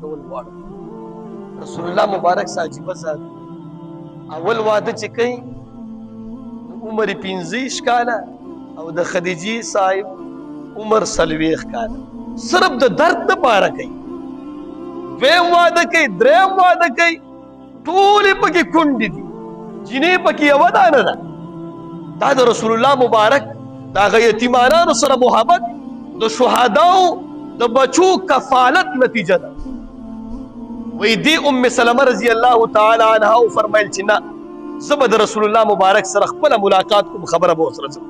کول غواړم. رسول الله مبارک عجیبه ذات اول واده چې کوي عمر 15 کاله او د خدیجې صاحب عمر 40 کاله، صرف د درد لپاره کوي. دویم واده کوي، دریم واده کوي، ټولې پکې کونډې دي، جینې پکې یوه دانه ده. دا د رسول الله مبارک د هغه یتیمانانو سره محبت، د شهداو د بچو کفالت نتیجه ده. وی دی ام سلمه رضی الله تعالی عنها فرمایل چې نه، زه به د رسول الله مبارک سره خپله ملاقات کوم، خبره به ورسره ځم.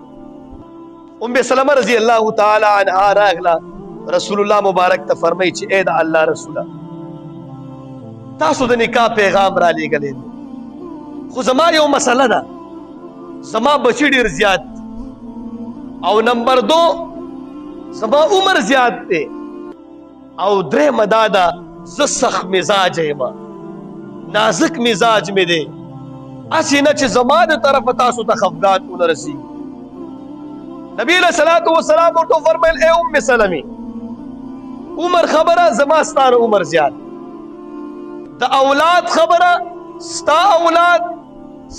ام سلمه رضی الله تعالی عنها راغله رسول الله مبارک ته فرمایي چې اے د الله رسوله، تاسو د نکاح پیغام را لېږلی دی، خو زما یو مسله ده، زما بچی ډېر زیات او نمبر 2 زما عمر زیات دی او درېیمه دا ده زه سخت مزاج یم، نازک مزاج مې دی، هسې نه چې زما د طرفه تاسو ته خفګان ونه رسېږي. نبی علیه صلات وسلام ورته وفرمیل ای ام سلمې، عمر خبره زما ستا نه عمر زیات، د اولاد خبره ستا اولاد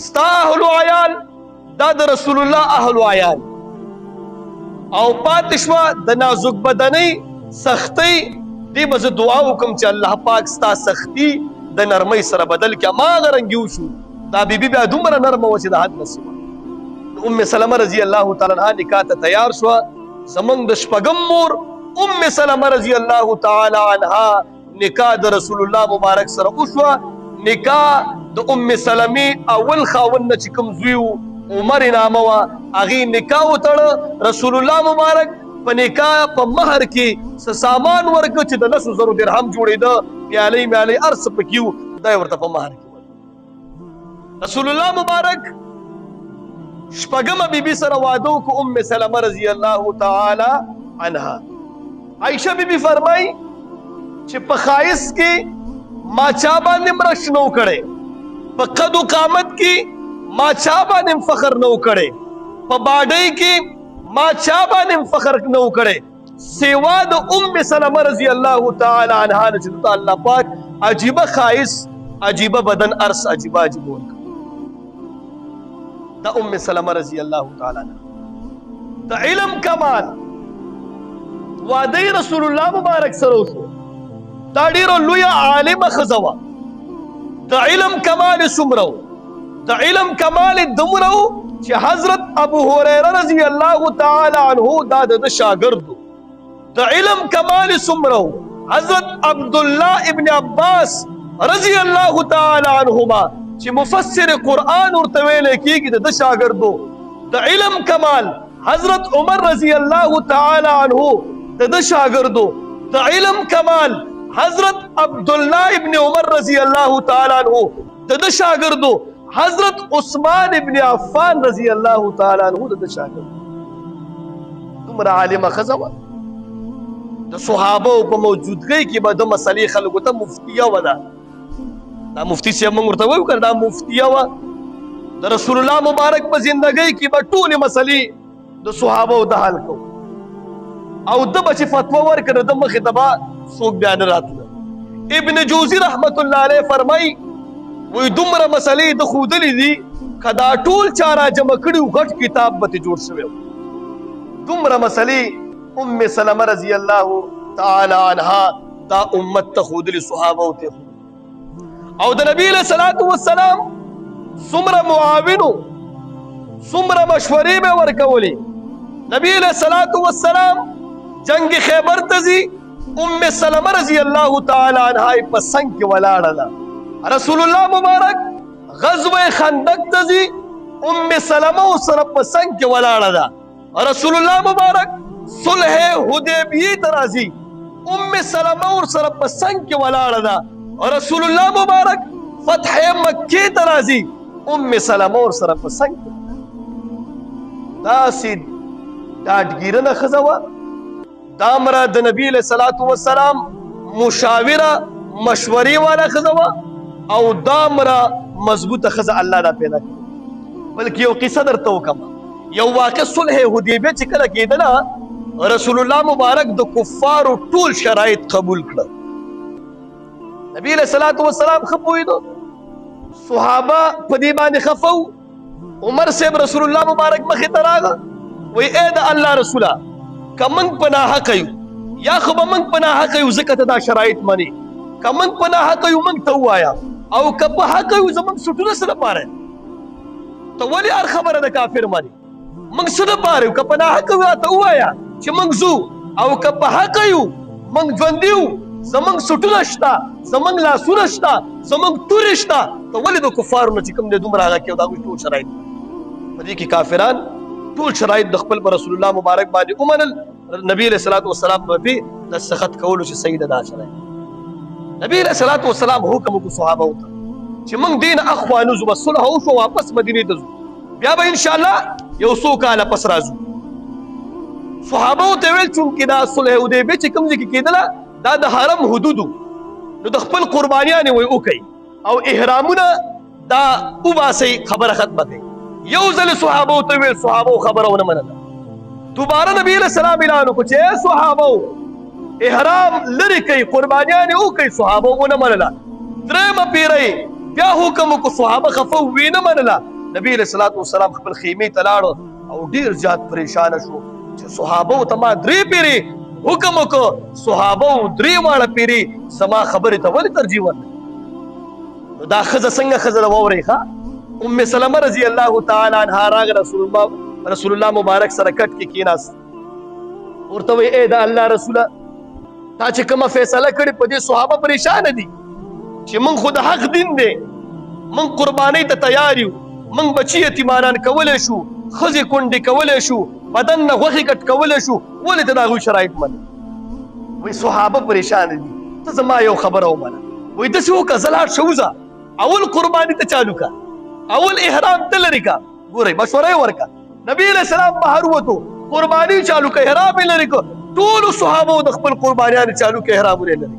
ستا اهل و عیال دا د رسول الله اهل و عیال، او پاتې شوه د نازک بدنۍ سختۍ، دې به زه دعا وکړم چې الله پاک ستا سختي د نرمۍ سره بدل کړي. هماغه رنګې وشو، دا بیبي بیا دومره نرمه وه چې د حد نه سیمه. ام سلمه رضی الله تعالی عنها نکاح ته تیار شوه. زمونږ د شپږم مور ام سلمه رضی الله تعالی عنها نکاح د رسول الله مبارک سره وشوه. نکاح د ام سلمې اول خاوند نه چې کوم زوی و عمر نامه وه، هغې نکاح وتړه. رسول الله مبارک په نکاح په مهر کې څه سامان ورکړه چې د 10,000 درهم جوړېده، پیالۍ میالۍ هر څه پکې و، دا یې ورته په مهر کې ورکړه. رسول الله مبارک شپږمه بیبي سره واده وکړو، ام سلمه رضی الله تعالی عنها. عایشه بیبي فرمایي چې په ښایست کې ما چا باندې مرش نه و کړی، په قد و قامت کې ما چا باندې فخر نه و کړی، په باډۍ کې ما چا باندې فخر نه و کړی، سوا د ام سلمه رضی الله تعالی عنها نه چې دته الله پاک عجیبه ښایست، عجیبه بدن، ارس عجیبه عجیبه ورکړ. دا ام سلمه رضی الله تعالی عنها د علم کمال واده رسول الله مبارک سره وشو. دا ډیره لویه عالمه ښځه وه. د علم کمال څومره و، د علم کمال دومره و چې حضرت ابو هریره رضی الله تعالی عنه دا د شاګرد و. د علم کمال څومره و، حضرت عبدالله ابن عباس رضی الله تعالی عنهما چې مفسر قرآن ورته ویلی کېږي د شاګرد و. د علم کمال حضرت عمر رضی الله تعالی عنه د شاګرد و. د علم کمال حضرت عبدالله ابن عمر رضی الله تعالی عنه د شاګرد و. حضرت عثمان ابن عفان رضی الله تعالی عنه د شاګرد. دومره عالمه ښځه وه. د صحابو په موجودګۍ کې به د مسلې خلکو ته مفتیه وه. دا مفتی صاحب موږ ورته وایو که دا مفتیه وه. د رسول الله مبارک په زندګۍ کې به ټولې مسلې د صحابو د حل کو، او ده به چې فتوا ورکړه د مخې ته به څوک بیا نه راتله. ابن جوزي رحمت الله علیه فرمایي وی دومره مسلې د ښودلې دي که دا ټول چا را جمع کړي و غټ کتاب به ترې جوړ شوی و. دومره مسلې ام سلمه رضی الله تعالی عنها دا امت ته ښودلې، صحابو ته ښودلې. او د نبی علیه صلات وسلام څومره معاونو، څومره مشورې به ورکولې. نبی علیه صلات وسلام جنگ خیبر ته ځي، ام سلمه رضی الله تعالی عنها په څنګ کې ولاړه ده. رسول الله مبارک غزوه خندق ته ځي، ام سلمه ورسره په څنګ کې ولاړه ده. رسول الله مبارک صلح حدیبیې ته راځي، ام سلمه ورسره په څنګ کې ولاړه ده. رسول الله مبارک فتح مکې ته راځي، ام سلمه ورسره په څنګ کې. داسې ډاډګیرنه ښځه وه. دا مره د نبي علیه صلات وسلام مشاوره مشورې والا ښځه وه، او دا مره مضبوطه ښځه الله دا پیدا کړې. بلکې یو قصه درته وکړم. یو واقع صلح حدیبیه چې کله کېدله، رسول الله مبارک د کفارو ټول شرایط قبول کړه. نبی علیہ الصلوۃ والسلام خپویدو صحابه په دې باندې خفو عمر صاحب رسول الله مبارک مخې ته راغی وی اے د الله رسوله کمن پناه کوي یا خو به من پناه کوي ځکه ته دا شرایط مني کمن پناه کوي من ته وایا او که په حق کوي زمون سټونه سره پاره ته ولې هر خبره د کافر مني من سره پاره که پناه کوي ته وایا چې من زو او که په حق کوي من ژوندیو زمون سټونه شتا زمون لاسونه شتا زمون تور شتا ته ولې د کفارو نه چې کوم د دومره هغه کې دا ټول شرایط په دې کې کافران ټول شرایط د خپل رسول الله مبارک باندې ومنل نبی علیہ الصلوۃ والسلام په د سخت کولو چې سید ادا شرایط نبی علیہ الصلوۃ والسلام حکم کو صحابه وته چې موږ دین اخوانو زو صلح او شو واپس مدینه ته ځو بیا به ان شاء الله یو څو کاله پس راځو صحابه ته ویل چې دا صلح حدیبیه چې کوم ځای کې کېدله دا د حرم حدودو نو د خپل قربانیانه وای اوکي او احرامونه دا وباسي خبره ختمه کړي یو ځل صحابه ته ویل صحابه خبره ونه منله دوباره نبی علیہ السلام اعلان وکړ چې صحابه احرام لری کوي قربانیانه اوکي صحابه ونه منله درېمه پیری بیا حکم کو صحابه خفو وینه منله نبی علیہ الصلوۃ والسلام خپل خیمه ته لاړ او ډیر زیات پریشان شو چې صحابه ته ما درې پیری حکم کو صحابه درې واړه پیری سما خبره ته ولې ترجیح ورنه دا خزه څنګه خزه ووري ښا ام سلمہ رضی الله تعالی عنها راغ رسول الله مبارک سره کټ کې کیناس ورته وی اے دا الله رسوله تا چې کومه فیصله کړې په دې صحابه پریشان دي چې من خود حق دین دی من قربانی ته تیار یو من بچی یتیمانان کولې شو خزي کونډې کولې شو بدن نه غوښې کټ کولې شو ولې ته دا غو شرایط من وی صحابه پریشان دي ته زما یو خبره ومنه وی د څه وکړه شوزه اول قربانی ته چالو کا اول احرام ته لري کا ګورئ مشوره ورکا نبی علیہ السلام بهر وته قربانی چالو کا احرام لري کو ټول صحابه د خپل قربانیان چالو کا احرام لري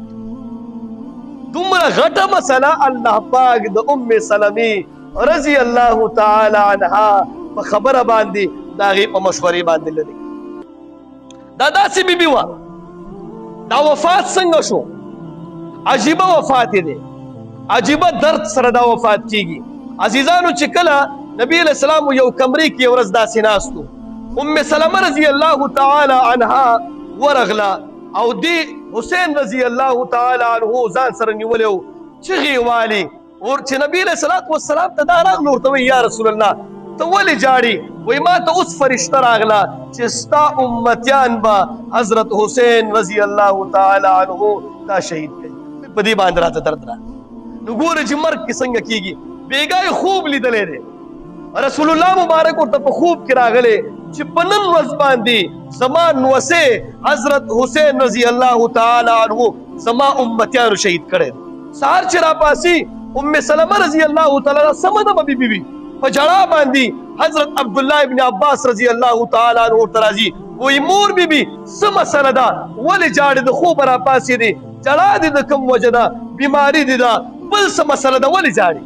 دومره غټه مسله الله پاک د ام سلمہ رضی الله تعالی عنها په خبره باندې داغه په مشورې باندې لري دا داسې بیبي وا دا وفات څنګه شو عجیبه وفات دی عجیبه درد سره دا وفات کیږي عزیزانو چې کله نبی علیہ السلام یو کمرې کې ورځ داسې ناستو ام سلمہ رضی الله تعالی عنها ورغلا او دی حسین رضی الله تعالی عنہ ځان سره نیولیو چغي والی اور چې نبی علیہ الصلوۃ والسلام ته دا راغلو ورته یا رسول الله ته ولې جاړي وای ما ته اوس فرشتہ راغلا چې ستا امتیان با حضرت حسین رضی الله تعالی عنہ دا شهید کړي په دې باندې راته درد را نو ګوره چې مرګ کې څنګه کیږي بیګای خوب لیدلې ده رسول الله مبارک ورته په خوب کې راغله چې په نن ورځ باندې زمان وسه حضرت حسین رضی الله تعالی عنہ زما امتیانو شهید کړي سهار چې را پاسي ام سلمہ رضی الله تعالی عنها سمده بي په جړه باندې حضرت عبد الله ابن عباس رضی الله تعالی عنہ ترازی وی مور بی سم مسله ده ولې جاړي د خوب را پاسې دي جړه دي د کوم وجدا بیماری دي دا بل سم مسله ده ولې جاړي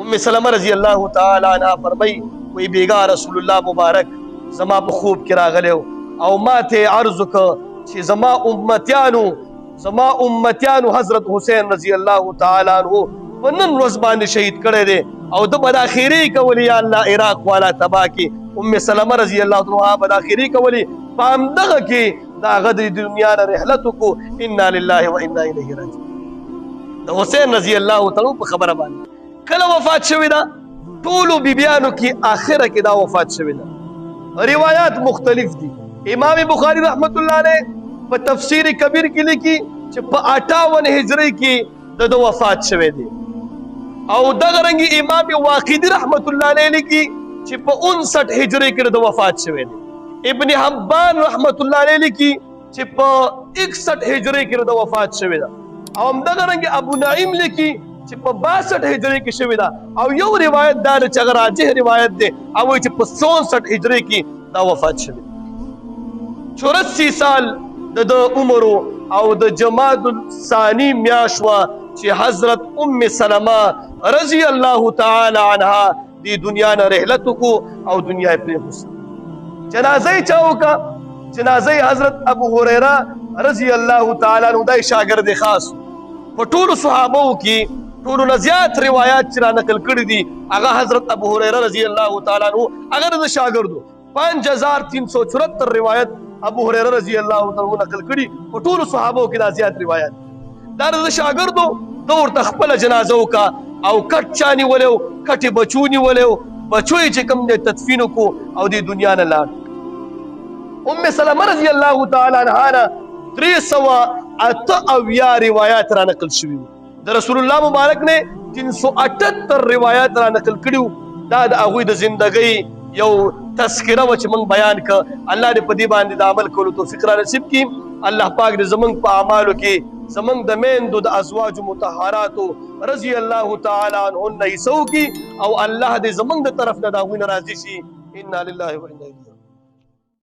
ام سلمہ رضی الله تعالی عنها فرمای وی بیگا رسول الله مبارک زما په خوب کې راغلو او ماته عرض ک چې زما امتیانو حضرت حسین رضی الله تعالی عنہ ونن ورځ باندې شهید کړي دي او د بداخيري کولی یا الله عراق والا تبا کې ام سلمہ رضی الله عنها بداخيري کولی پام دغه کې دا غد دنیا نه رحلت کو انا لله و انا الیه راجعون د حسین رضی الله تعالی په خبره باندې کله وفات شوی دا ټول بیبیانو کې اخره کې دا وفات شوی دا روایت مختلف دي امام بخاری رحمت الله علیه په تفسیر کبیر کې لیکي چې په 58 هجری کې د وفات شوی دی او دغه رنګ امام واقدی رحمت الله علیه لیکي چې په 59 هجری کې د وفات شوی دی ابن حبان رحمت الله علیه لیکي چې په 61 هجری کې د وفات شوی دی او دغه رنګ ابو نعیم لیکي چې په 62 هجری کې شوی دی او یو روایت دا چې راجح روایت دی او چې په 64 هجری کې دا وفات شوی 84 سال د عمر او د جماد الثانی میاشوا چې حضرت ام سلمہ رضی الله تعالی عنها دی دنیا نه رحلت کو او دنیا پر حسن جنازه چاوکا جنازه حضرت ابو هريره رضی الله تعالی عنہ د شاګرد خاص په ټولو صحابو کې ټولو نه زیات روایات چې را نقل کړي دي هغه حضرت ابو هريره رضی الله تعالی عنہ هغه د شاګردو 5374 روایت ابو هريره رضی الله تعالی عنہ نقل کړي په ټولو صحابو کې دا زیات روایت دا د شاګردو دور تخپل جنازه وکا او کټ چانی ولو کټي بچونی ولو بچوي چې کوم د تدفین کو او د دنیا نه لاړ ام سلمہ رضی الله تعالی عنها 308 روایات را نقل شوي د رسول الله مبارک نے 378 روایات را نقل کړیو دا د هغوی د زندګۍ یو تذکره و چې موږ بیان ک الله دې په دې باندې د عمل کولو توفیق را نصیب کړي الله پاک دې زموږ په اعمالو کې زموږ د میندو د ازواج مطهراتو رضی الله تعالی عنهن حصو کی او الله دې زموږ د طرف نه دا غوښنه راضي شي انا لله و انا الیه